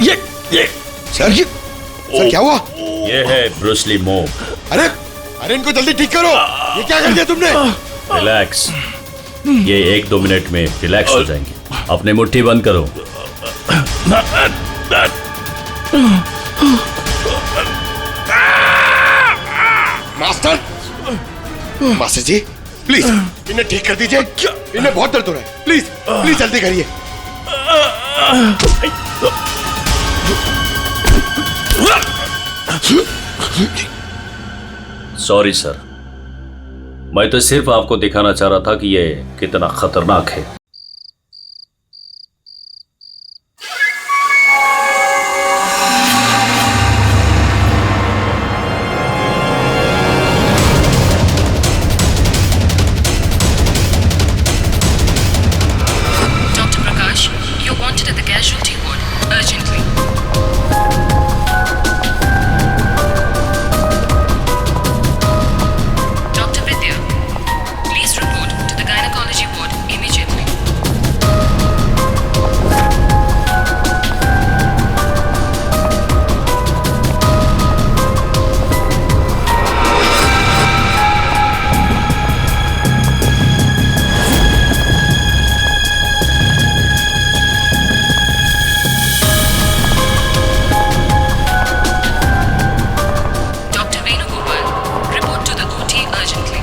ये सर क्या हुआ? ये है ब्रूसली मूव। अरे अरे इनको जल्दी ठीक करो। ये क्या कर दिया तुमने? रिलैक्स, ये 1-2 मिनट में रिलैक्स हो जाएंगे। अपने मुट्ठी बंद करो। मास्टर, मास्टर जी प्लीज इन्हें ठीक कर दीजिए। इन्हें बहुत दर्द हो रहा है। प्लीज प्लीज जल्दी करिए। सॉरी सर, मैं तो सिर्फ आपको दिखाना चाह रहा था कि ये कितना खतरनाक है। Dr. Prakash, you're wanted at the casualty ward urgently. Dr. Vidya, please report to the gynecology ward immediately. Dr. Venugopal, report to the OT urgently.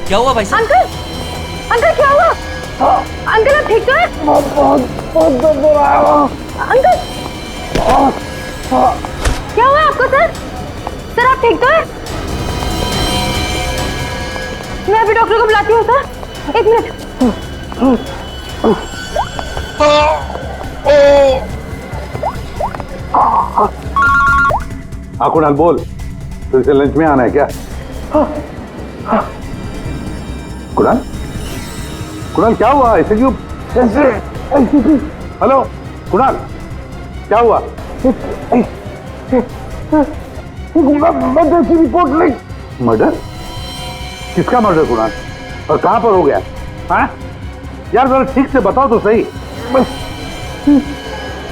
क्या हुआ भाई साहब? अंकल, अंकल क्या हुआ? अंकल आप ठीक तो हैं? अंकल क्या हुआ आपको सर? सर आप ठीक तो हैं? मैं अभी डॉक्टर को बुलाती हूँ सर। 1 मिनट। हाँ कुणाल बोल, फिर से लंच में आना है क्या? कुणाल, कुणाल क्या हुआ? ऐसे क्यों? हेलो कुणाल, क्या हुआ? मर्डर की रिपोर्ट लिख। मर्डर? किसका मर्डर कुणाल? और कहां पर हो गया? हाँ यार जरा ठीक से बताओ तो सही।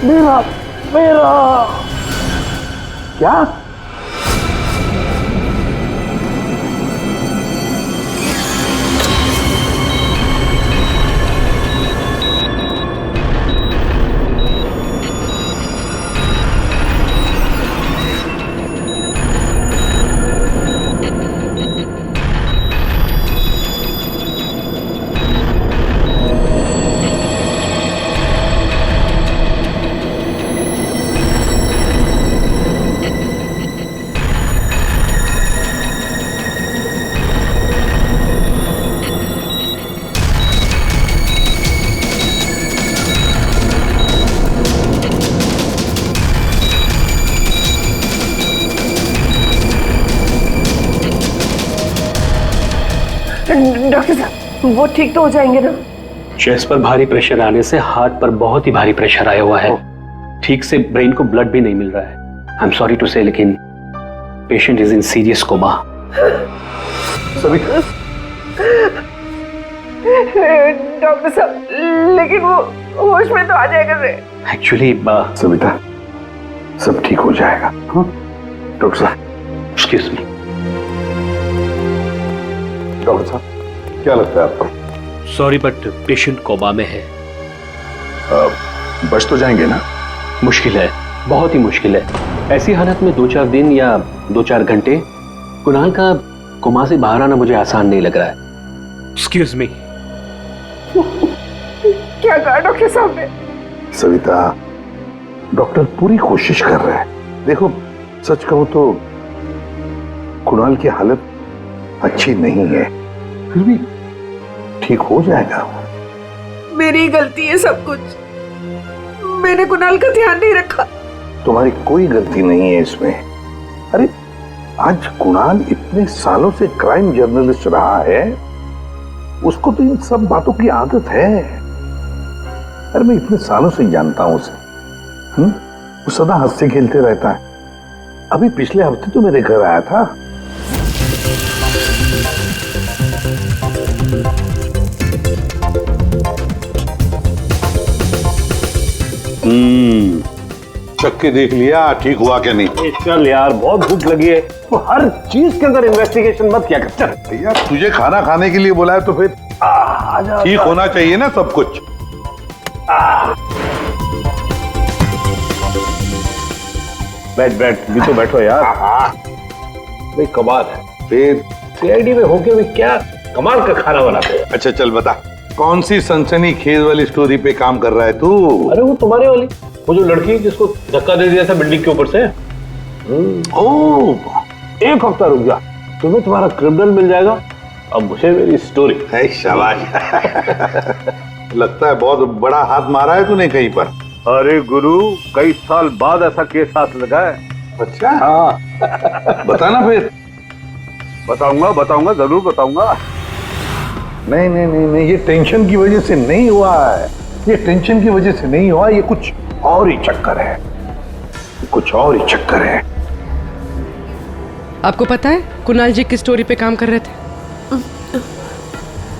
मेरा क्या? डॉक्टर साहब वो ठीक तो हो जाएंगे ना? चेस्ट पर भारी प्रेशर आने से हार्ट पर बहुत ही भारी प्रेशर आया हुआ है। ठीक से ब्रेन को ब्लड भी नहीं मिल रहा है। I am sorry to say, लेकिन patient is in serious coma. Doctor साहब लेकिन वो होश में तो आ जाएगा रे। एक्चुअली सविता सब ठीक हो जाएगा। डॉक्टर साहब एक्सक्यूज मी। डॉक्टर साहब क्या लगता है आपको? सॉरी बट पेशेंट कोमा में है। बच तो जाएंगे ना? मुश्किल है, बहुत ही मुश्किल है। ऐसी हालत में 2-4 दिन या 2-4 घंटे कुणाल का कोमा से बाहर आना मुझे आसान नहीं लग रहा है। Excuse me. क्या कहा डॉक्टर साहब ने? सविता, डॉक्टर पूरी कोशिश कर रहे हैं। देखो, सच कहूं तो कुणाल की हालत अच्छी नहीं है, फिर भी ठीक हो जाएगा। मेरी गलती है सब कुछ। मैंने कुणाल का ध्यान नहीं रखा। तुम्हारी कोई गलती नहीं है इसमें। अरे आज कुणाल इतने सालों से क्राइम जर्नलिस्ट रहा है, उसको तो इन सब बातों की आदत है। अरे मैं इतने सालों से जानता हूं उसे। वो सदा हंसते खेलते रहता है। अभी पिछले हफ्ते तो मेरे घर आया था। चख के देख लिया ठीक हुआ क्या नहीं? चल यार, बहुत भूख लगी है। तो हर चीज के अंदर इन्वेस्टिगेशन मत क्या कर। चल भैया, तुझे खाना खाने के लिए बुलाया तो फिर ठीक होना चाहिए ना सब कुछ। बैठ भी तो बैठो यार। भाई कमाल है, फिर सीआईडी में होके भी क्या कमाल का खाना बनाते हैं। अच्छा चल बता, कौन सी सनसनीखेज वाली स्टोरी पे काम कर रहा है तू? अरे वो तुम्हारे वाली, वो जो लड़की जिसको धक्का दे दिया था बिल्डिंग के ऊपर से। ओह, 1 हफ्ता रुक जा, तुम्हें तुम्हारा क्रिमिनल मिल जाएगा, अब मुझे मेरी स्टोरी। शाबाश। लगता है बहुत बड़ा हाथ मारा है तूने कहीं पर। अरे गुरु, कई साल बाद ऐसा केस हाथ लगा है। अच्छा, हाँ बताना फिर। बताऊंगा, जरूर बताऊंगा। नहीं नहीं नहीं नहीं, ये टेंशन की वजह से नहीं हुआ है। ये टेंशन की वजह से नहीं हुआ, ये कुछ और ही चक्कर है। कुछ और ही चक्कर है। आपको पता है कुणाल जी किस स्टोरी पे काम कर रहे थे?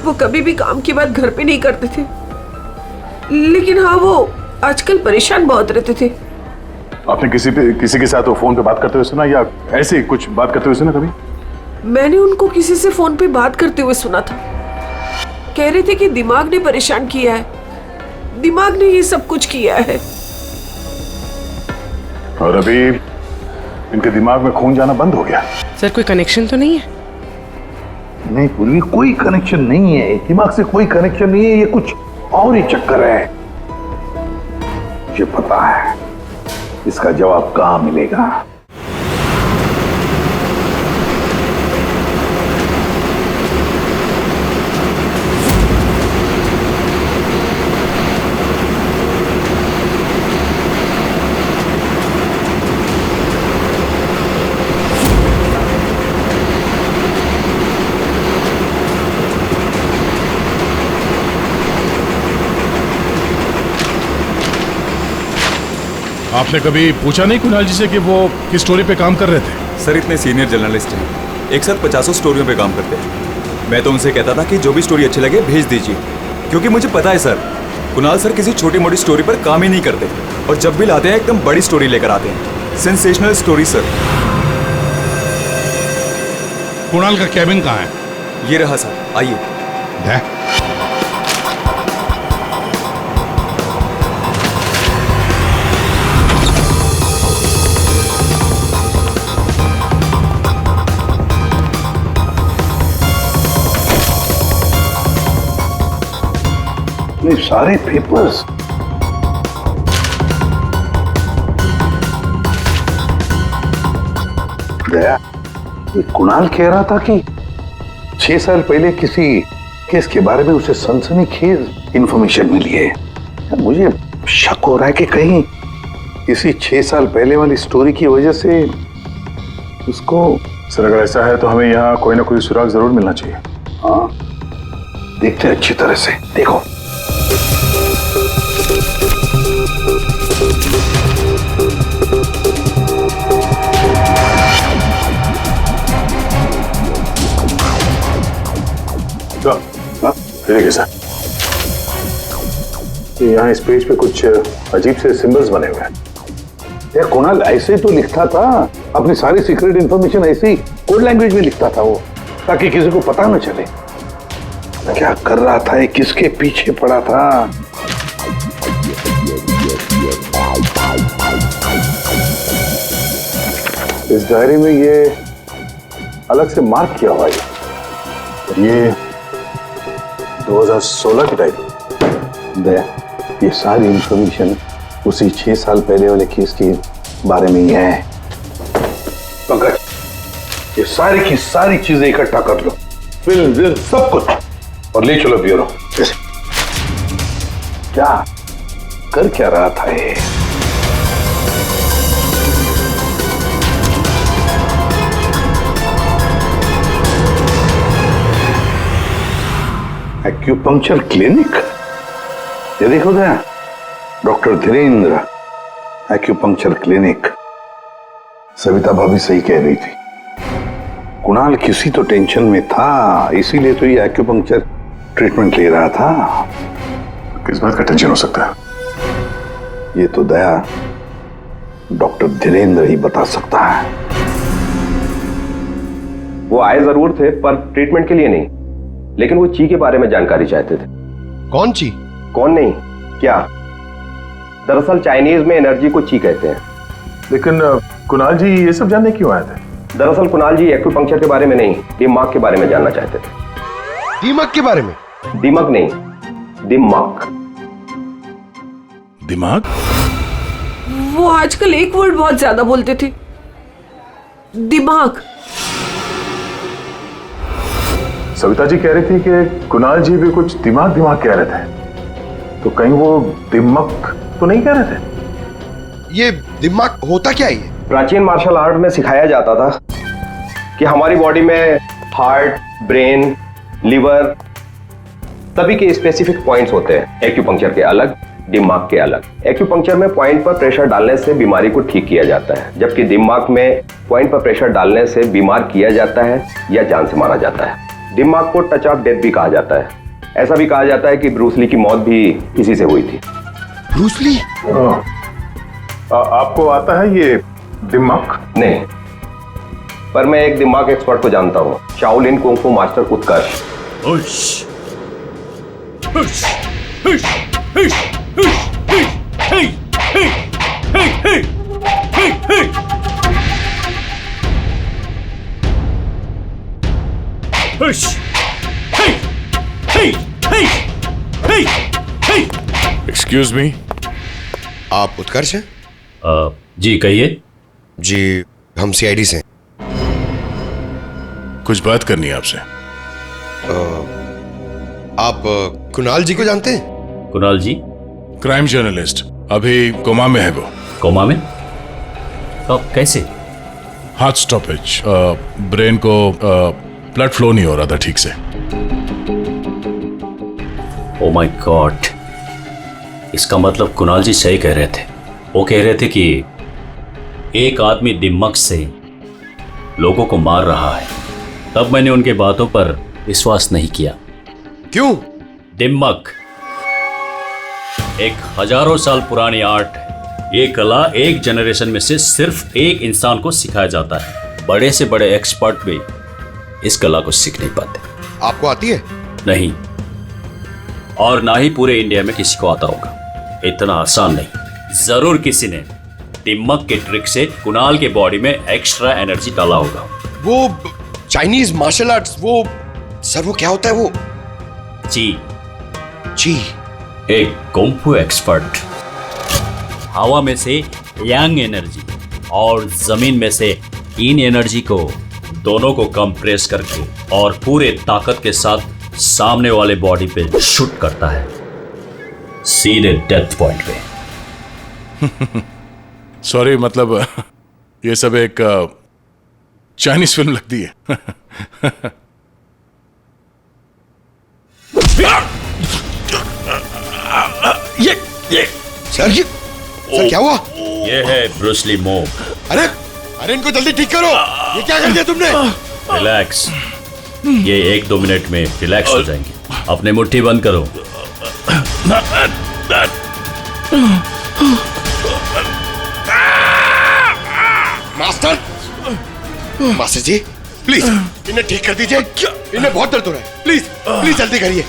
वो कभी भी काम की बात घर पे नहीं करते थे, लेकिन हाँ, वो आजकल परेशान बहुत रहते थे। आपने किसी के साथ वो फोन पे बात करते हुए सुना, या ऐसे कुछ बात करते हुए सुना कभी? मैंने उनको किसी से फोन पे बात करते हुए सुना था। कह रहे थे कि दिमाग ने परेशान किया है, दिमाग ने ये सब कुछ किया है। और अभी इनके दिमाग में खून जाना बंद हो गया। सर, कोई कनेक्शन तो नहीं है? नहीं पूर्वी, कोई कनेक्शन नहीं है, दिमाग से कोई कनेक्शन नहीं है। ये कुछ और ही चक्कर है। मुझे पता है इसका जवाब कहां मिलेगा। आपने कभी पूछा नहीं कुणाल जी से कि वो किस स्टोरी पे काम कर रहे थे? सर, इतने सीनियर जर्नलिस्ट हैं, एक साथ 50 स्टोरियों पे काम करते हैं। मैं तो उनसे कहता था कि जो भी स्टोरी अच्छी लगे भेज दीजिए, क्योंकि मुझे पता है सर, कुणाल सर किसी छोटी मोटी स्टोरी पर काम ही नहीं करते, और जब भी लाते हैं एकदम बड़ी स्टोरी लेकर आते हैं, सेंसेशनल स्टोरी सर। कुणाल का कैबिन कहाँ है? ये रहा सर, आइए। ये सारे पेपर्स गया। ये कुणाल कह रहा था कि 6 साल पहले किसी केस के बारे में उसे सनसनीखेज इंफॉर्मेशन मिली है। मुझे शक हो रहा है कि कहीं इसी 6 साल पहले वाली स्टोरी की वजह से उसको। सर, अगर ऐसा है तो हमें यहाँ कोई ना कोई सुराग जरूर मिलना चाहिए। हाँ, देखते हैं अच्छी तरह से। देखो, ठीक है सर। यहाँ इस पेज पे कुछ अजीब से सिंबल्स बने हुए हैं। यार कुणाल ऐसे तो लिखता था, अपनी सारी सीक्रेट इंफॉर्मेशन ऐसे ही कोड लैंग्वेज में लिखता था वो, ताकि किसी को पता न चले। क्या कर रहा था, ये किसके पीछे पड़ा था? इस डायरी में ये अलग से मार्क किया हुआ है। ये 2016 की डायरी। ये सारी इंफॉर्मेशन उसी 6 साल पहले वाले केस के बारे में ही है। पंकज, ये सारी की सारी चीजें इकट्ठा कर लो, फिल्म सब कुछ, और ले चलो ब्यूरो। क्या कर क्या रहा था ये? Acupuncture clinic? ये देखो ना, doctor Dhirendra acupuncture clinic. Savita भाभी सही कह रही थी, कुणाल किसी तो टेंशन में था, इसीलिए तो ये एक्यूपंक्चर ट्रीटमेंट ले रहा था। किस बात का टेंशन हो सकता है? ये तो दया डॉक्टर धीरेन्द्र ही बता सकता है। वो आए जरूर थे पर ट्रीटमेंट के लिए नहीं, लेकिन वो ची के बारे में जानकारी चाहते थे। कौन ची? कौन नहीं, क्या? दरअसल चाइनीज में एनर्जी को ची कहते हैं। लेकिन कुणाल जी ये सब जानने क्यों आए थे? दरअसल कुणाल जी एक्यूपंक्चर के बारे में नहीं, दिमाग के बारे में जानना चाहते थे। दिमाग के बारे में? दिमाग नहीं, दिमाग। दिमाग? वो आजकल एक वर्ड बहुत ज्यादा बोलते थे, दिमाग। सविता जी कह रही थी कि कुणाल जी भी कुछ दिमाग कह रहे थे, तो कहीं वो दिमाग तो नहीं कह रहे थे? ये दिमाग होता क्या है? प्राचीन मार्शल आर्ट में सिखाया जाता था कि हमारी बॉडी में हार्ट, ब्रेन, लिवर सभी के स्पेसिफिक पॉइंट्स होते हैं। एक्यूपंक्चर के अलग, दिमाग के अलग। एक्यूपंक्चर में पॉइंट पर प्रेशर डालने से बीमारी को ठीक किया जाता है, जबकि दिमाग में पॉइंट पर प्रेशर डालने से बीमार किया जाता है या जान से मारा जाता है। दिमाग को टच ऑफ डेथ भी कहा जाता है। ऐसा भी कहा जाता है कि ब्रूस ली की मौत भी इसी से हुई थी। Bruce Lee? आपको आता है ये दिमाग? नहीं, पर मैं एक दिमाग एक्सपर्ट को जानता हूँ, शाओलिन कुंग फू मास्टर उत्कर्ष। एक्सक्यूज मी, आप उत्कर्ष हैं? जी कहिए। जी, हम सीआईडी से। कुछ बात करनी है आपसे। आप कुणाल जी को जानते हैं? कुणाल जी? क्राइम जर्नलिस्ट, अभी कोमा में है वो। कोमा में? कब, कैसे? हार्ट स्टॉपेज, ब्रेन को ब्लड फ्लो नहीं हो रहा था ठीक से। ओ माय गॉड, इसका मतलब कुणाल जी सही कह रहे थे। वो कह रहे थे कि एक आदमी दिमाग से लोगों को मार रहा है। तब मैंने उनके बातों पर विश्वास नहीं किया। क्यों? दिमाग एक हजारों साल पुरानी आर्ट है। ये कला एक जनरेशन में से सिर्फ एक इंसान को सिखाया जाता है। बड़े से बड़े एक्सपर्ट भी इस कला को सीख नहीं पाते। आपको आती है? नहीं, और ना ही पूरे इंडिया में किसी को आता होगा। इतना आसान नहीं। जरूर किसी ने दिमाग के ट्रिक से कुणाल के बॉडी में एक्स्ट्रा एनर्जी डाला होगा। वो चाइनीज मार्शल आर्ट्स, वो सर वो क्या होता है वो? जी जी, एक कुंफू एक्सपर्ट हवा में से यांग एनर्जी और जमीन में से इन एनर्जी को दोनों को कंप्रेस करके और पूरे ताकत के साथ सामने वाले बॉडी पे शूट करता है, सीधे डेथ पॉइंट पे। सॉरी, मतलब ये सब एक चाइनीज फिल्म लगती है। ये सर क्या हुआ? ये है ब्रूस ली मूव। अरे इनको जल्दी ठीक करो। ये क्या कर दिया तुमने? रिलैक्स, ये 1-2 मिनट में रिलैक्स हो जाएंगे। अपने मुट्ठी बंद करो। मास्टर जी, प्लीज इन्हें ठीक कर दीजिए, इन्हें बहुत दर्द हो रहा है। प्लीज प्लीज जल्दी करिए।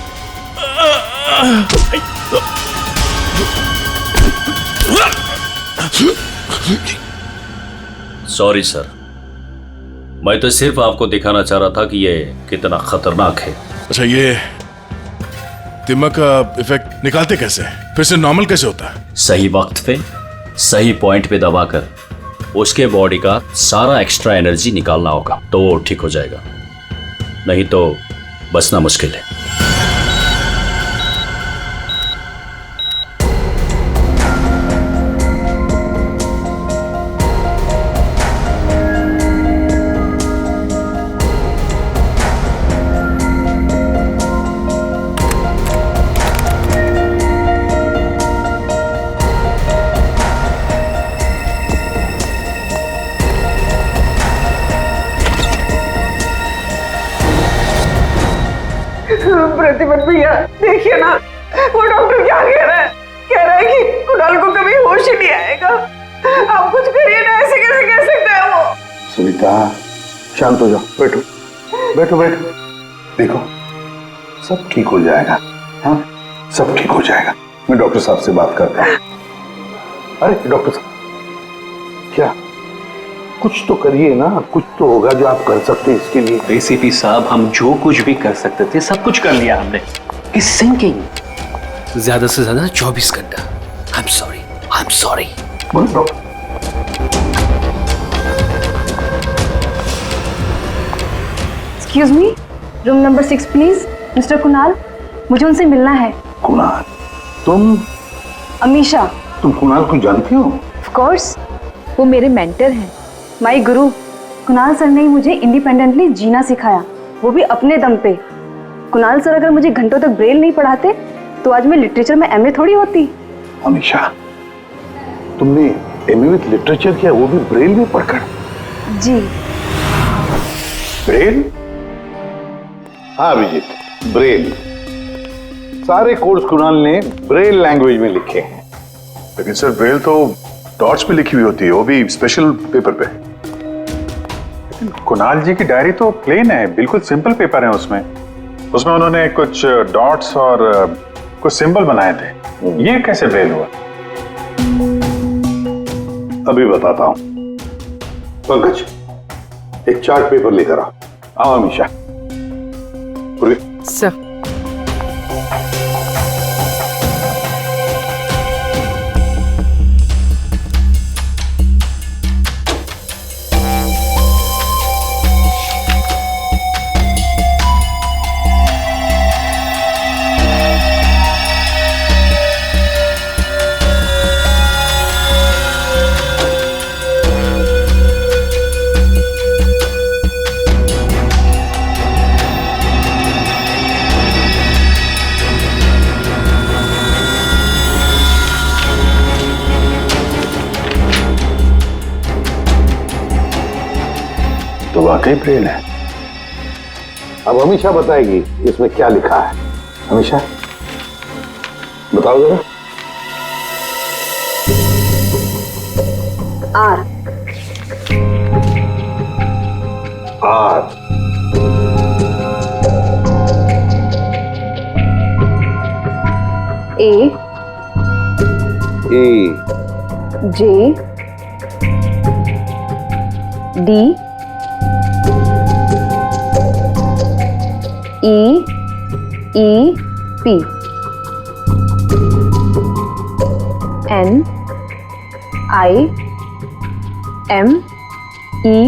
सॉरी सर, मैं तो सिर्फ आपको दिखाना चाह रहा था कि ये कितना खतरनाक है। अच्छा, ये दिमाग का इफेक्ट निकालते कैसे, फिर से नॉर्मल कैसे होता है? सही वक्त पे सही पॉइंट पे दबाकर उसके बॉडी का सारा एक्स्ट्रा एनर्जी निकालना होगा तो वो ठीक हो जाएगा, नहीं तो बचना मुश्किल है। प्रतिपन भैया देखिए ना, वो डॉक्टर क्या कह रहा है? कह रहा है कि कुणाल को कभी होश ही नहीं आएगा। आप कुछ करिए ना, ऐसे कैसे कह सकता है वो? सविता शांत हो जाओ, बैठो बैठो बैठो। देखो सब ठीक हो जाएगा, हाँ सब ठीक हो जाएगा। मैं डॉक्टर साहब से बात करता हूँ। अरे डॉक्टर साहब, क्या कुछ तो करिए ना, कुछ तो होगा जो आप कर सकते हैं इसके लिए। एसीपी साहब, हम जो कुछ भी कर सकते थे सब कुछ कर लिया हमने। इस सिंकिंग ज्यादा से ज्यादा 24 घंटा। I am sorry. Excuse me, room number 6 please. Mister Kunal, मुझे उनसे मिलना है। कुणाल? तुम? अमीशा। तुम कुणाल को जानती हो? ऑफ कोर्स, वो मेरे मेंटर हैं, माय गुरु। कुणाल सर ने ही मुझे इंडिपेंडेंटली जीना सिखाया, वो भी अपने दम पे। कुणाल सर अगर मुझे घंटों तक ब्रेल नहीं पढ़ाते तो आज मैं लिटरेचर में एमए थोड़ी होती। अमीशा, तुमने एमए विद लिटरेचर किया, वो भी ब्रेल में पढ़कर? जी। ब्रेल? हाँ अभिजीत, ब्रेल। सारे कोर्स कुणाल ने ब्रेल लैंग्वेज में लिखे हैं। लेकिन सर ब्रेल तो डॉट्स पे लिखी हुई होती है, वो भी स्पेशल पेपर पे। लेकिन कुणाल जी की डायरी तो प्लेन है, बिल्कुल सिंपल पेपर है। उसमें उन्होंने कुछ डॉट्स और कुछ सिंबल बनाए थे। ये कैसे ब्रेल हुआ? अभी बताता हूं। पंकज, एक चार्ट पेपर लेकर आओ अमीशा। सर। तो वाकई ब्रेल है। अब अमीशा बताएगी इसमें क्या लिखा है। अमीशा बताओ जरा। R. R. A. A. J. D. P N I M E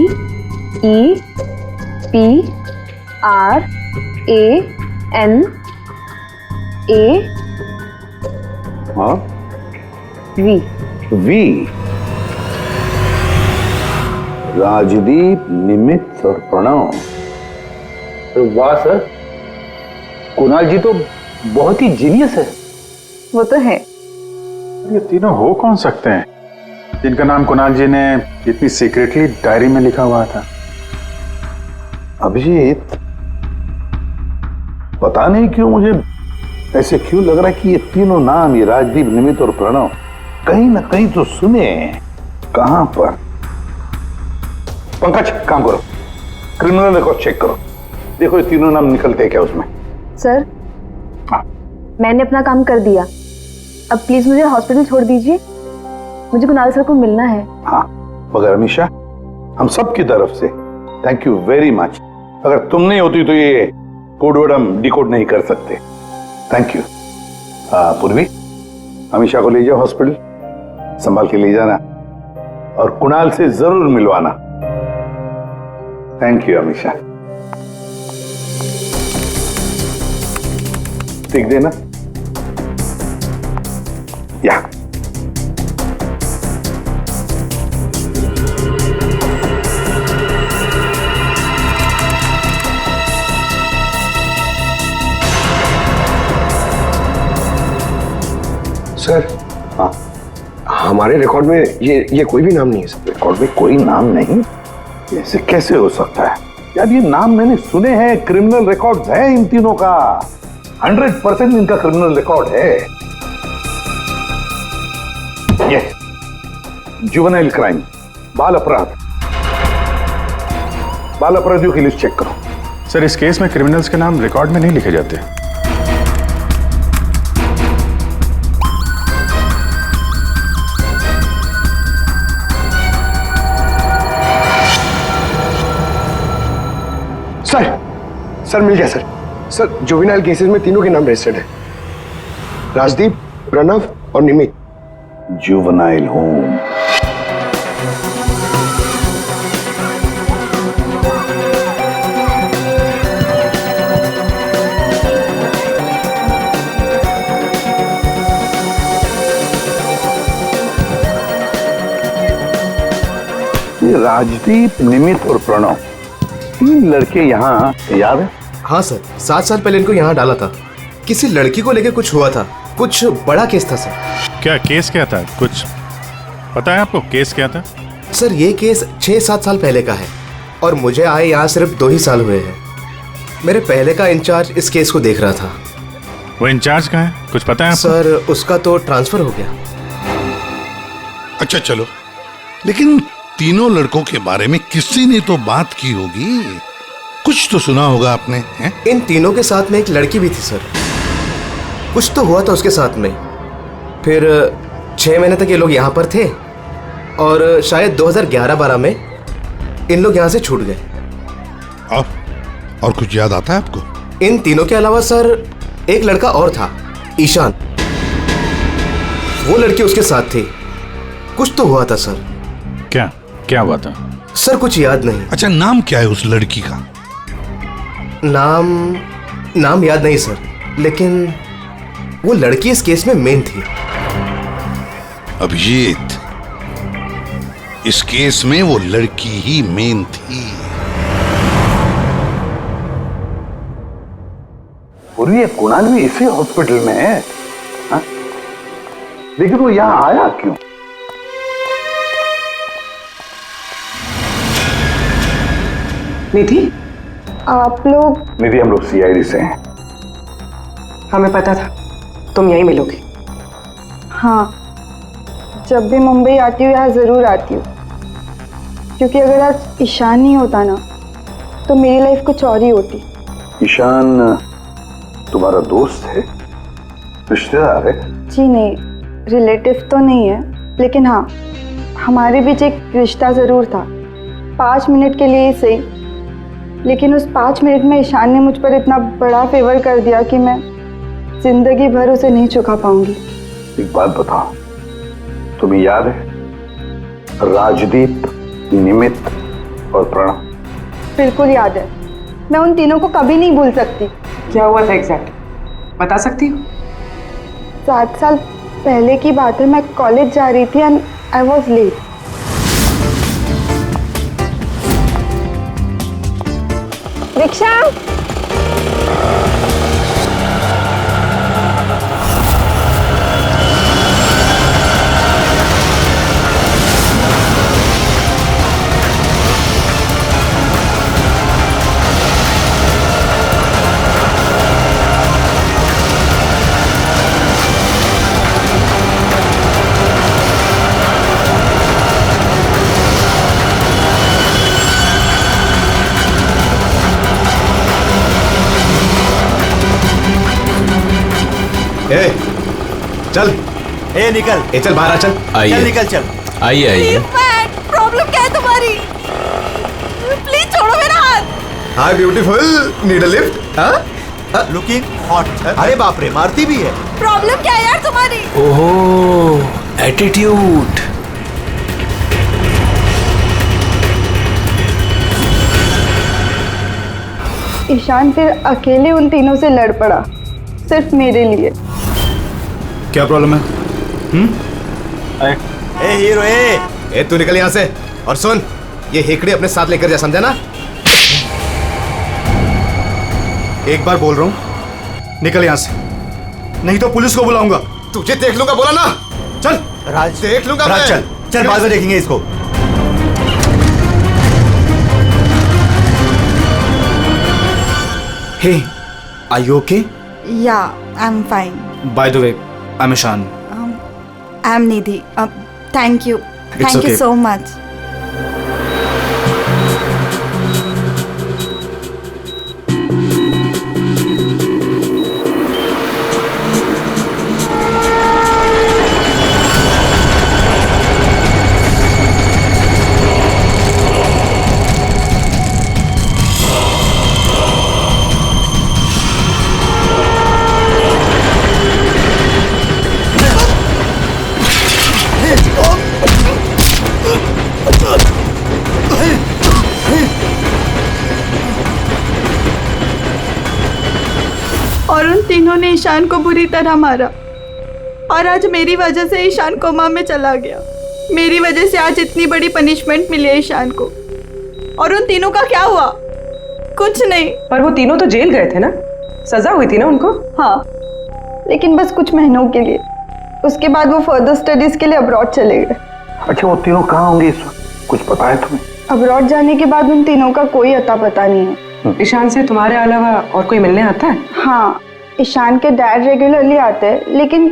P R A N A हाँ V राजदीप, निमित्त और प्रणव। वाह सर, कुणाल जी तो बहुत ही जीनियस है। वो तो है। ये तीनों हो कौन सकते हैं जिनका नाम कुणाल जी ने इतनी सीक्रेटली डायरी में लिखा हुआ था? अभिजीत, पता नहीं क्यों मुझे ऐसे क्यों लग रहा है कि ये तीनों नाम, ये राजदीप, निमित्त और प्रणव, कहीं ना कहीं तो सुने हैं। कहां पर? पंकज काम करो, क्रिमिनल रिकॉर्ड चेक करो, देखो ये तीनों नाम निकलते हैं क्या उसमें। सर, हाँ। मैंने अपना काम कर दिया, अब प्लीज मुझे हॉस्पिटल छोड़ दीजिए, मुझे कुणाल सर को मिलना है। हाँ, मगर अमीशा, हम सब की तरफ से थैंक यू वेरी मच। अगर तुम नहीं होती तो ये कोडवर्ड हम डिकोड नहीं कर सकते। Thank you. पूर्वी, अमीशा को ले जाओ हॉस्पिटल, संभाल के ले जाना और कुणाल से जरूर मिलवाना। Thank you Amisha. ठीक देना या सर। हाँ, हमारे रिकॉर्ड में ये कोई भी नाम नहीं है सर। रिकॉर्ड में कोई नाम नहीं? ऐसे कैसे हो सकता है यार? ये नाम मैंने सुने हैं, क्रिमिनल रिकॉर्ड है इन तीनों का, 100% इनका क्रिमिनल रिकॉर्ड है। ये जुवेनाइल क्राइम, बाल अपराध, बाल अपराधियों की लिस्ट चेक करो। सर, इस केस में क्रिमिनल्स के नाम रिकॉर्ड में नहीं लिखे जाते। सर मिल गया सर। सर, जुवेनाइल केसेस में तीनों के नाम रजिस्टर्ड है, राजदीप, प्रणव और निमित। Juvenile home. राजदीप, निमित और प्रणव, तीन लड़के यहाँ याद है? हाँ सर, 7 साल पहले इनको यहाँ डाला था। किसी लड़की को लेकर कुछ हुआ था, कुछ बड़ा केस था सर। क्या केस क्या था? कुछ पता है आपको केस क्या था? सर, ये केस 6-7 साल पहले का है और मुझे आए यहाँ सिर्फ 2 ही साल हुए हैं। मेरे पहले का इंचार्ज इस केस को देख रहा था। वो इंचार्ज कहाँ है, कुछ पता है आपको? सर, उसका तो ट्रांसफर हो गया। अच्छा चलो, लेकिन तीनों लड़कों के बारे में किसी ने तो बात की होगी, कुछ तो सुना होगा आपने, हैं? इन तीनों के साथ में एक लड़की भी थी सर, कुछ तो हुआ था उसके साथ में। फिर 6 महीने तक ये लोग यहाँ पर थे और शायद 2011-12 में इन लोग यहाँ से छूट गए। और कुछ याद आता है आपको? इन तीनों के अलावा सर एक लड़का और था, ईशान, वो लड़की उसके साथ थी। कुछ तो हुआ था सर। क्या हुआ था सर? कुछ याद नहीं। अच्छा, नाम क्या है उस लड़की का? नाम याद नहीं सर, लेकिन वो लड़की इस केस में मेन थी। अभिजीत, इस केस में वो लड़की ही मेन थी। और ये कुणाल भी इसी हॉस्पिटल में है, हा? लेकिन वो यहाँ आया क्यों? निधि, आप लोग? निधि, हम लोग सीआईडी से हैं। हमें पता था तुम यहीं मिलोगे। हाँ, जब भी मुंबई आती हूँ यहाँ जरूर आती हूँ, क्योंकि अगर आज ईशान नहीं होता ना तो मेरी लाइफ कुछ और ही होती। ईशान तुम्हारा दोस्त है, रिश्तेदार है? जी नहीं, रिलेटिव तो नहीं है, लेकिन हाँ, हमारे बीच एक रिश्ता जरूर था, 5 मिनट के लिए ही सही। लेकिन उस 5 मिनट में ईशान ने मुझ पर इतना बड़ा फेवर कर दिया कि मैं जिंदगी भर उसे नहीं चुका पाऊंगी। एक बात बताओ, तुम्हें याद है राजदीप, निमित और प्रणव? बिल्कुल याद है, मैं उन तीनों को कभी नहीं भूल सकती। क्या हुआ था एग्जैक्ट बता सकती हो? 7 साल पहले की बात है, मैं कॉलेज जा रही थी and I was late. Rickshaw, चल ए निकल, ए चल बाहर आ, चल चल निकल चल। आइए आइए। प्रॉब्लम क्या है तुम्हारी? प्लीज छोड़ो मेरा हाथ। हाय ब्यूटीफुल, नीड अ लिफ्ट? हाँ लुकिंग हॉट। अरे बाप रे, मारती भी है। प्रॉब्लम क्या है यार तुम्हारी? ओहो, एटीट्यूड। ईशान फिर अकेले उन तीनों से लड़ पड़ा, सिर्फ मेरे लिए। क्या प्रॉब्लम है? ए हीरो ए तू निकल यहाँ से। और सुन, ये हेकड़े अपने साथ लेकर जा, समझा ना? एक बार बोल रहा हूँ, निकल यहाँ से, नहीं तो पुलिस को बुलाऊंगा। तुझे देख लूंगा, बोला ना। चल राज, देख लूंगा राज, मैं। चल चल, बाद में देखेंगे इसको। Hey, are you okay? Yeah, I'm fine. By the way, I'm Ishan. I'm Nidhi. Thank you. Thank you so much. और उन तीनों ने ईशान को बुरी तरह मारा, और आज मेरी वजह से ईशान कोमा में चला गया। मेरी वजह से आज इतनी बड़ी पनिशमेंट मिली है ईशान को। और उन तीनों का क्या हुआ? कुछ नहीं। पर वो तीनों तो जेल गए थे ना, सजा हुई थी ना उनको? हाँ, लेकिन बस कुछ महीनों के लिए। उसके बाद वो फर्दर स्टडीज के लिए अब्रॉड चले गए। अच्छा, वो तीनों कहाँ होंगे इस वक्त? कुछ पता है तुम्हें? अब्रॉड जाने के बाद उन तीनों का कोई अता पता नहीं है। ईशान से तुम्हारे अलावा और कोई मिलने आता है? हाँ, ईशान के डैड रेगुलरली आते हैं, लेकिन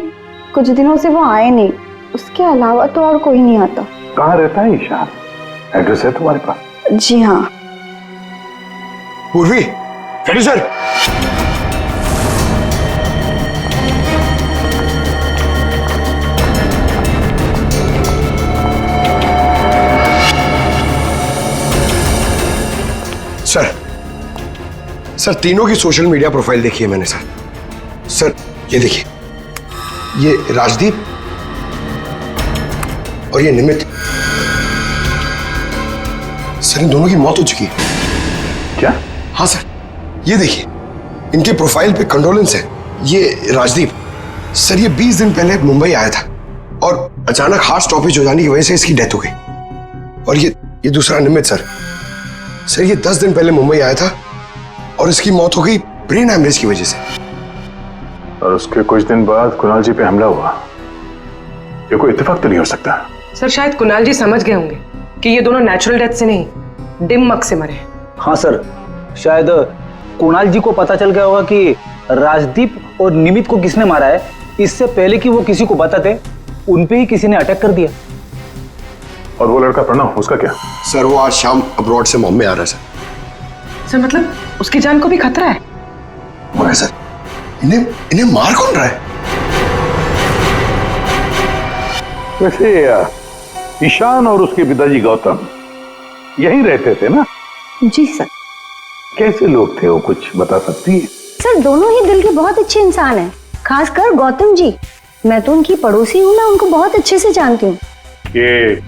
कुछ दिनों से वो आए नहीं। उसके अलावा तो और कोई नहीं आता। कहाँ रहता है ईशान? एड्रेस है तुम्हारे पास? जी हाँ। पूर्वी, सर। सर, तीनों की सोशल मीडिया प्रोफाइल देखी है मैंने सर। ये देखिए, ये राजदीप और ये निमित। सर, इन दोनों की मौत हो चुकी है। क्या? हाँ सर, ये देखिए, इनके प्रोफाइल पे कंडोलेंस है। ये राजदीप सर, ये 20 दिन पहले मुंबई आया था और अचानक हार्ट स्टॉपेज हो जाने की वजह से इसकी डेथ हो गई। और ये दूसरा निमित सर, ये 10 दिन पहले मुंबई आया था और इसकी मौत हो गई ब्रेन हैमरेज की वजह से। और उसके कुछ दिन बाद कुणाल जी पे हमला हुआ। ये कोई इत्तेफाक तो नहीं हो सकता। सर, शायद कुणाल जी समझ गए होंगे कि ये दोनों नेचुरल डेथ से नहीं, दिमाग से मरे। हाँ सर, शायद कुणाल जी को पता चल गया होगा कि राजदीप और निमित को किसने मारा है। इससे पहले कि वो किसी को बताते, उन पे ही किसी ने अटैक कर दिया। और वो लड़का प्रणव, उसका क्या? सर, वो आज शाम अब्रॉड से बॉम्बे आ रहा है सर, मतलब उसकी जान को भी खतरा है? मगर सर, इन्हें मार कौन रहा है? वैसे ईशान और उसके पिताजी गौतम यहीं रहते थे ना? जी सर। कैसे लोग थे वो, कुछ बता सकती है? सर, दोनों ही दिल के बहुत अच्छे इंसान हैं, खासकर गौतम जी। मैं तो उनकी पड़ोसी हूँ, मैं उनको बहुत अच्छे से जानती हूँ। ये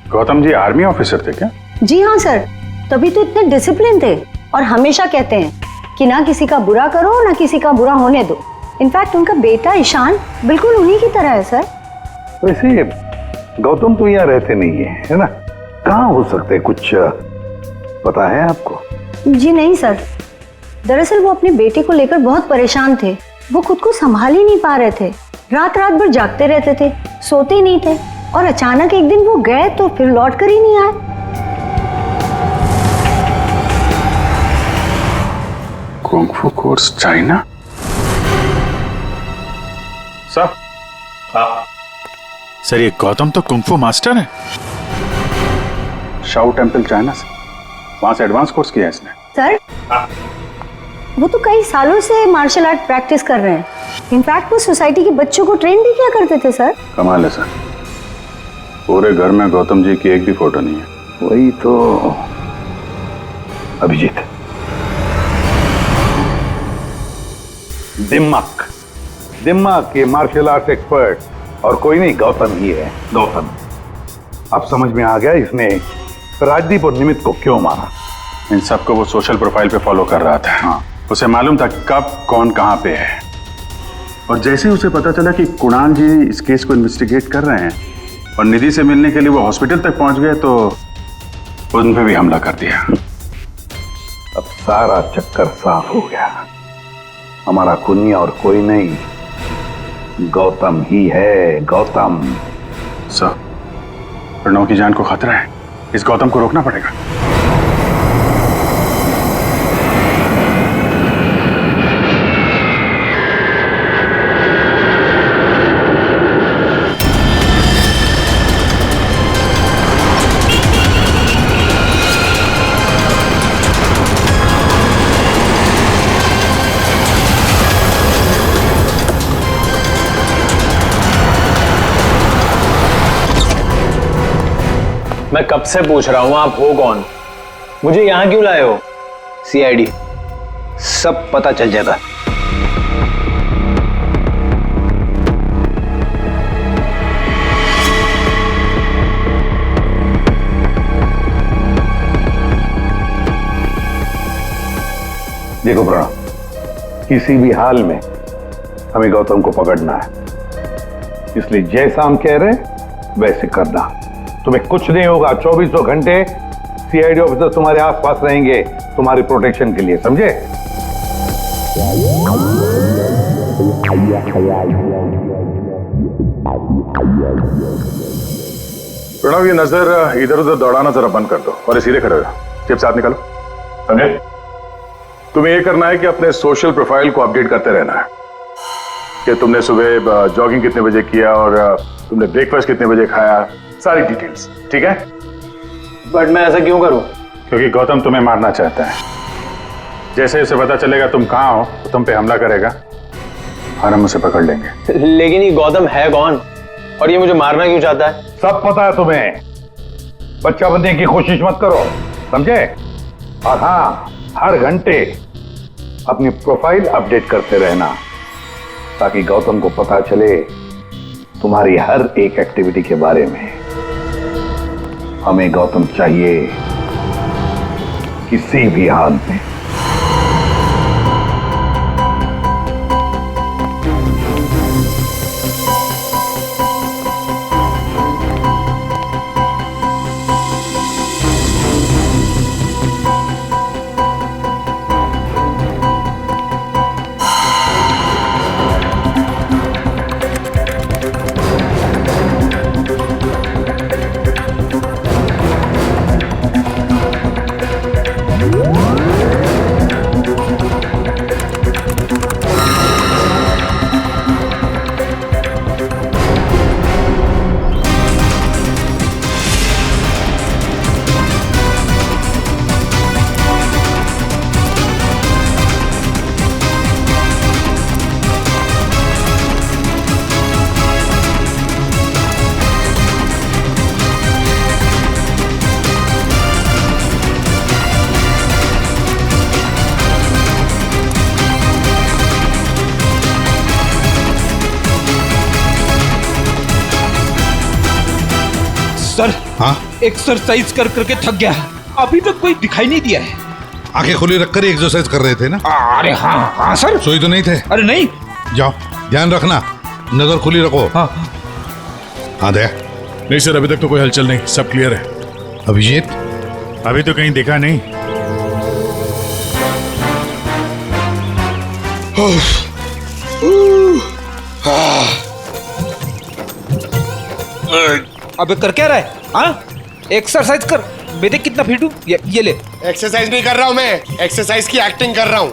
गौतम जी आर्मी ऑफिसर थे क्या? जी हाँ सर, तभी तो इतने डिसिप्लिन थे और हमेशा कहते हैं कि ना किसी का बुरा करो, ना किसी का बुरा होने दो। इनफैक्ट उनका बेटा ईशान बिल्कुल उन्हीं की तरह है सर। वैसे गौतम तो यहाँ रहते नहीं है ना? कहाँ हो सकते, कुछ पता है आपको? जी नहीं सर, दरअसल वो अपने बेटे को लेकर बहुत परेशान थे। वो खुद को संभाल ही नहीं पा रहे थे, रात रात भर जागते रहते थे, सोते नहीं थे। और अचानक एक दिन वो गए तो फिर लौट कर ही नहीं आए। Kung fu course China? Sir, sir ये गौतम तो कुंग-फू मास्टर है। शाओ टेम्पल चाइना से, वहां से एडवांस कोर्स किया है इसने। सर, वो तो कई सालों से मार्शल आर्ट प्रैक्टिस कर रहे हैं। इनफैक्ट वो सोसाइटी के बच्चों को ट्रेन भी किया करते थे सर। कमाल है सर, पूरे घर में गौतम जी की एक भी फोटो नहीं है। वही तो अभिजीत, दिमाग दिमाग के मार्शल आर्ट एक्सपर्ट और कोई नहीं, गौतम ही है, गौतम। अब समझ में आ गया इसने राजदीप और निमित को क्यों मारा। इन सबको वो सोशल प्रोफाइल पे फॉलो कर रहा था। हाँ। उसे मालूम था कब कौन कहां पे है, और जैसे ही उसे पता चला कि कुणाल जी इस केस को इन्वेस्टिगेट कर रहे हैं और निधि से मिलने के लिए वो हॉस्पिटल तक पहुंच गए, तो उन पे भी हमला कर दिया। अब सारा चक्कर साफ हो गया। हमारा खूनी और कोई नहीं, गौतम ही है, गौतम। सर, प्रणव की जान को खतरा है, इस गौतम को रोकना पड़ेगा। मैं कब से पूछ रहा हूं आप हो कौन, मुझे यहां क्यों लाए हो? सीआईडी, सब पता चल जाएगा। देखो प्रणव, किसी भी हाल में हमें गौतम को पकड़ना है, इसलिए जैसा हम कह रहे हैं वैसे करना। तुम्हें कुछ नहीं होगा, 24 घंटे सीआईडी ऑफिसर तुम्हारे आसपास रहेंगे तुम्हारी प्रोटेक्शन के लिए, समझे? प्रणव, ये नजर इधर उधर दौड़ाना जरा बंद कर दो और सीधे खड़े हो, चिप साथ निकालो, समझे? तुम्हें ये करना है कि अपने सोशल प्रोफाइल को अपडेट करते रहना है कि तुमने सुबह जॉगिंग कितने बजे किया और तुमने ब्रेकफास्ट कितने बजे खाया, सारी डिटेल्स, ठीक है? बट मैं ऐसा क्यों करूं? क्योंकि गौतम तुम्हें मारना चाहता है। जैसे उसे पता चलेगा तुम कहां हो तो तुम पे हमला करेगा और हम उसे पकड़ लेंगे। लेकिन ये गौतम है कौन और ये मुझे मारना क्यों चाहता है? सब पता है तुम्हें, बच्चा बनने की कोशिश मत करो, समझे? और हाँ, हर घंटे अपनी प्रोफाइल अपडेट करते रहना ताकि गौतम को पता चले तुम्हारी हर एक एक्टिविटी के बारे में। हमें गौतम चाहिए किसी भी हाल में। सर, हाँ? एक्सरसाइज कर करके थक गया, अभी तक कोई दिखाई नहीं दिया है। आंखें खुली रखकर ही एक्सरसाइज कर रहे थे ना? अरे हाँ हाँ सर। सोई तो नहीं थे? अरे नहीं। जाओ, ध्यान रखना, नजर खुली रखो। हाँ हाँ दे। नहीं सर, अभी तक तो कोई हलचल नहीं, सब क्लियर है। अभिजीत? अभी तो कहीं दिखा नहीं। अबे कर क्या रहा है? हाँ, एक्सरसाइज कर। मैं देख कितना फिट हूँ। ये ले। एक्सरसाइज नहीं कर रहा हूँ मैं, एक्सरसाइज की एक्टिंग कर रहा हूँ।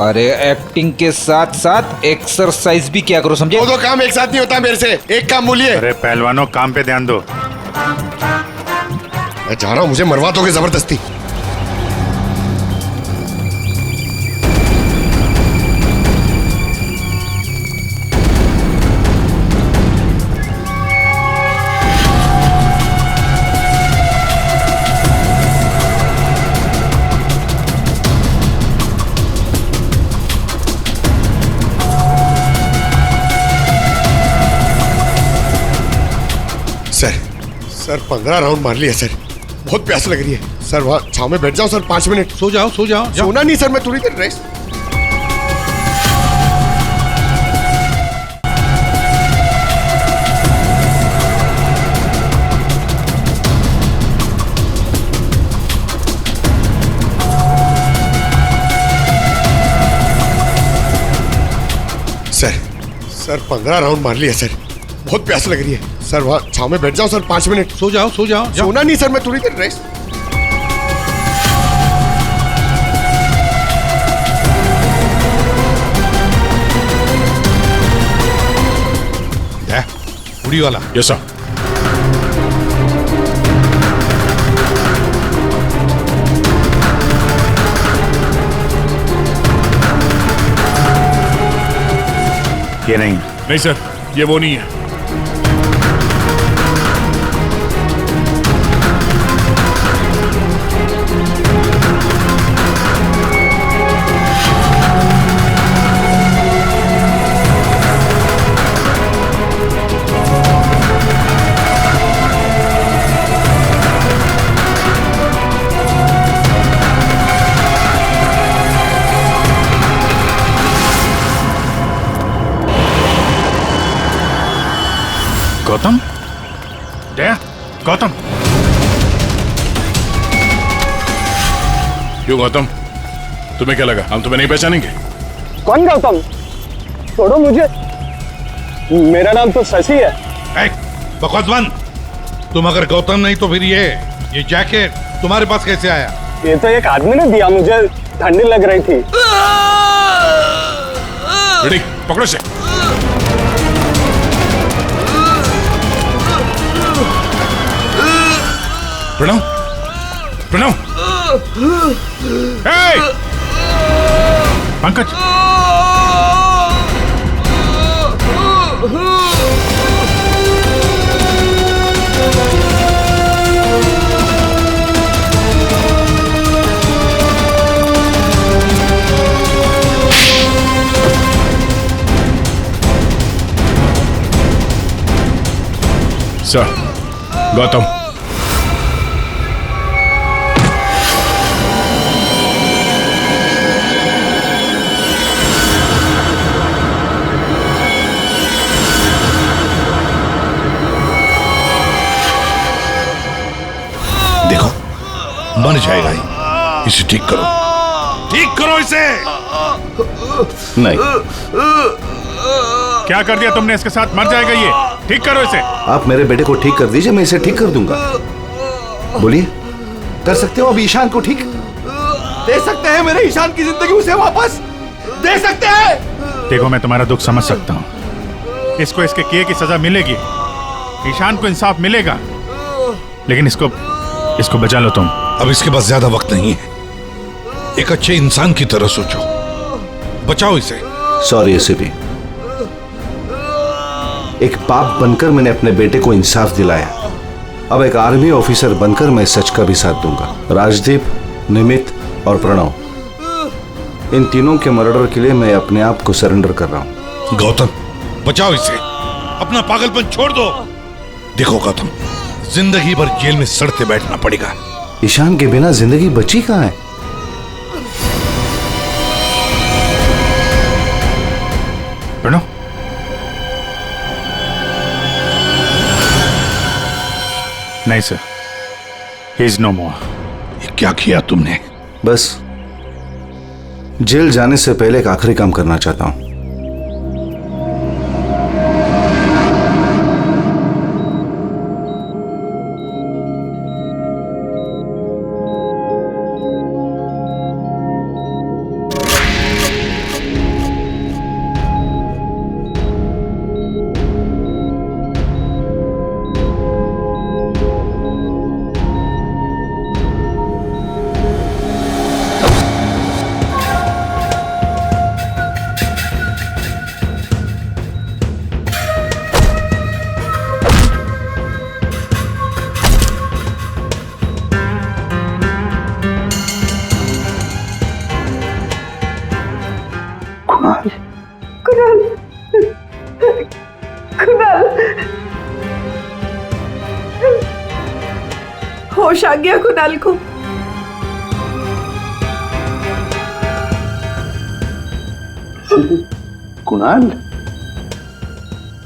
अरे एक्टिंग के साथ साथ एक्सरसाइज भी क्या करो, समझे? दो काम एक साथ नहीं होता मेरे से, एक काम बोलिए। अरे पहलवानों, काम पे ध्यान दो। मैं जा रहा हूँ, मुझे मरवा दोगे जबरदस्ती। सर 15 राउंड मार लिया सर, बहुत प्यास लग रही है सर। वहाँ छाव में बैठ जाओ सर 5 मिनट। सो जाओ सो जाओ। सोना नहीं सर, मैं थोड़ी देर रेस्ट। सर 15 राउंड मार लिया सर, बहुत प्यास लग रही है सर। वहाँ छाव में बैठ जाओ सर 5 मिनट। सो जाओ सो जाओ। सोना नहीं सर, मैं थोड़ी देर रेस्ट। उड़ी वाला। Yes sir. ये नहीं सर, ये वो नहीं है। गौतम? दया? गौतम? क्यों गौतम, तुम्हें क्या लगा हम तुम्हें नहीं पहचानेंगे? कौन गौतम? छोड़ो मुझे, मेरा नाम तो शशि है। बकवास बंद। तुम अगर गौतम नहीं तो फिर ये जैकेट तुम्हारे पास कैसे आया? ये तो एक आदमी ने दिया मुझे, ठंडी लग रही थी। रेडी, पकड़ो से। प्रणव, प्रणव, पंकज, सर, गौतम। मर जाएगा ही, इसे ठीक करो, ठीक करो इसे। नहीं। क्या कर दिया तुमने इसके साथ? मर जाएगा ये, ठीक करो इसे। आप मेरे बेटे को ठीक कर दीजिए, मैं इसे ठीक कर दूंगा। बोलिए, कर सकते हो अब ईशान को ठीक? दे सकते हैं मेरे ईशान की जिंदगी उसे वापस दे सकते हैं। देखो, मैं तुम्हारा दुख समझ सकता हूँ, इसको इसके किए की सजा मिलेगी, ईशान को इंसाफ मिलेगा, लेकिन इसको बचा लो तुम। अब इसके पास ज्यादा वक्त नहीं है, एक अच्छे इंसान की तरह सोचो, बचाओ इसे। सॉरी एसीपी, एक बाप बनकर मैंने अपने बेटे को इंसाफ दिलाया, अब एक आर्मी ऑफिसर बनकर मैं सच का भी साथ दूंगा। राजदीप, निमित और प्रणव, इन तीनों के मर्डर के लिए मैं अपने आप को सरेंडर कर रहा हूं। गौतम, बचाओ इसे, अपना पागलपन छोड़ दो। देखो गौतम, जिंदगी भर जेल में सड़ते बैठना पड़ेगा। ईशान के बिना जिंदगी बची कहां है? प्रणव, नहीं सर, ही इज नो मोर। ये क्या किया तुमने? बस जेल जाने से पहले एक आखिरी काम करना चाहता हूं। होश आ गया कुणाल को। कुणाल,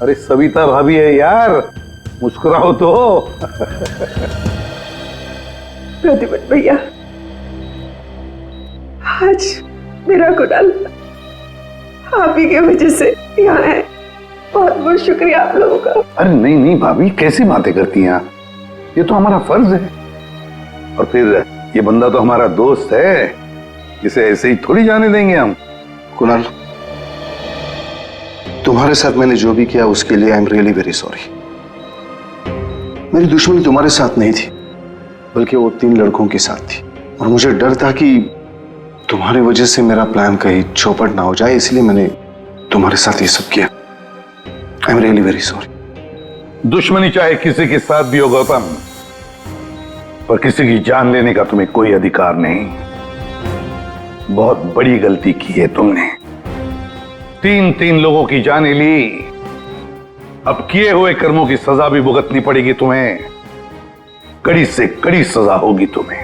अरे सविता भाभी है यार, मुस्कुराओ तो। प्रतिमन भैया, आज मेरा कुणाल आप ही की वजह से यहाँ है। बहुत बहुत शुक्रिया आप लोगों का। अरे नहीं नहीं भाभी, कैसी बातें करती हैं आप? ये तो हमारा फर्ज है। और फिर ये बंदा तो हमारा दोस्त है, इसे ऐसे ही थोड़ी जाने देंगे हम। कुणाल, तुम्हारे साथ मैंने जो भी किया उसके लिए I am really very sorry. मेरी दुश्मनी तुम्हारे साथ नहीं थी, बल्कि वो 3 लड़कों के साथ थी। और मुझे डर था कि तुम्हारी वजह से मेरा प्लान कहीं चौपट ना हो जाए, इसलिए मैंने तुम्हारे साथ ये सब किया। I am really very sorry. दुश्मनी चाहे किसी के साथ भी हो गौतम, पर किसी की जान लेने का तुम्हें कोई अधिकार नहीं। बहुत बड़ी गलती की है तुमने। 3 लोगों की जानें ली। अब किए हुए कर्मों की सजा भी भुगतनी पड़ेगी तुम्हें। कड़ी से कड़ी सजा होगी तुम्हें।